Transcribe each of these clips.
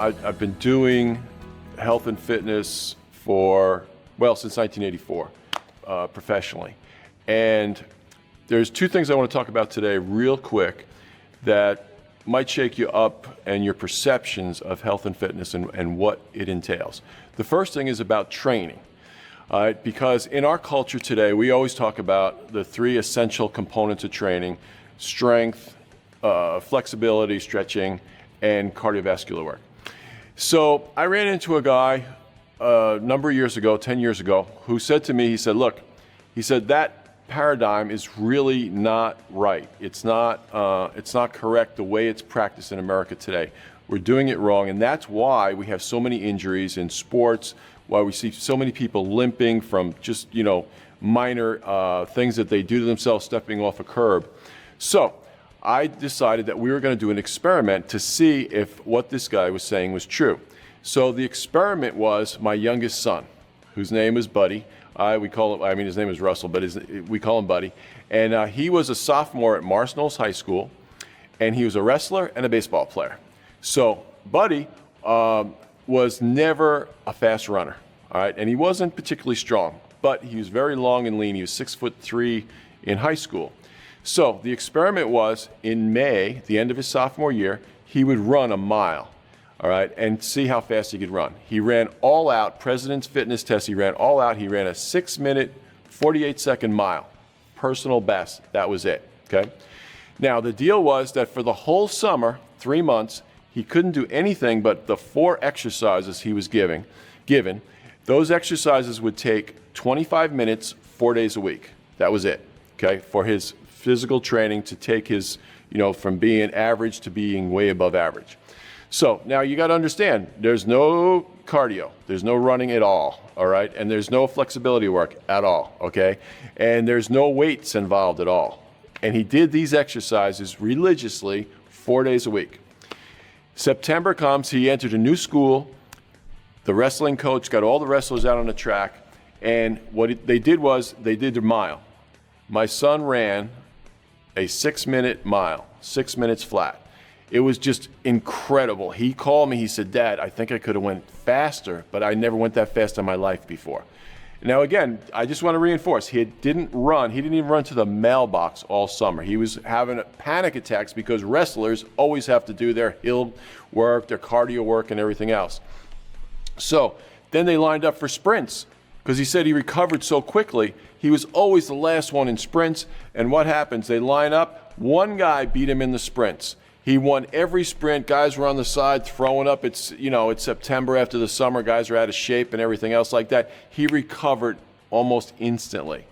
I've been doing health and fitness since 1984, professionally. And there's two things I want to talk about today real quick that might shake you up and your perceptions of health and fitness and what it entails. The first thing is about training. Because in our culture today, we always talk about the three essential components of training: strength, flexibility, stretching, and cardiovascular work. So I ran into a guy a number of years ago, 10 years ago, who said to me, he said, that paradigm is really not right. It's not correct the way it's practiced in America today. We're doing it wrong, and that's why we have so many injuries in sports, why we see so many people limping from just, minor things that they do to themselves, stepping off a curb. So I decided that we were going to do an experiment to see if what this guy was saying was true. So the experiment was my youngest son, whose name is Buddy. His name is Russell, but we call him Buddy. And he was a sophomore at Mars Knolls High School, and he was a wrestler and a baseball player. So Buddy was never a fast runner, all right? And he wasn't particularly strong, but he was very long and lean. He was 6'3" in high school. So the experiment was, in May, the end of his sophomore year, he would run a mile, all right, and see how fast he could run. He ran all out, President's Fitness Test, he ran all out. He ran a 6-minute, 48-second mile, personal best. That was it, okay? Now, the deal was that for the whole summer, 3 months, he couldn't do anything but the 4 exercises he was given. Those exercises would take 25 minutes, 4 days a week. That was it, okay, for his physical training to take his, from being average to being way above average. So now you got to understand, there's no cardio, there's no running at all right? And there's no flexibility work at all, okay? And there's no weights involved at all. And he did these exercises religiously 4 days a week. September comes, he entered a new school. The wrestling coach got all the wrestlers out on the track, and what they did was they did their mile. My son ran a 6-minute mile, 6 minutes flat. It was just incredible. He called me, he said, "Dad, I think I could have went faster, but I never went that fast in my life before." Now again, I just want to reinforce, he didn't even run to the mailbox all summer. He was having panic attacks because wrestlers always have to do their hill work, their cardio work, and everything else. So then they lined up for sprints because he said he recovered so quickly. He was always the last one in sprints, and what happens? They line up, one guy beat him in the sprints. He won every sprint. Guys were on the side throwing up. It's September after the summer. Guys are out of shape and everything else like that. He recovered almost instantly.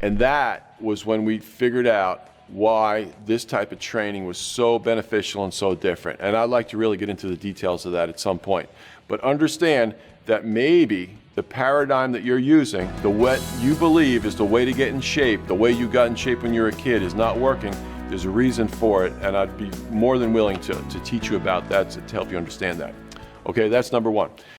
And that was when we figured out why this type of training was so beneficial and so different. And I'd like to really get into the details of that at some point. But understand that maybe the paradigm that you're using, the what you believe is the way to get in shape, the way you got in shape when you were a kid, is not working. There's a reason for it, and I'd be more than willing to teach you about that to help you understand that. Okay, that's number one.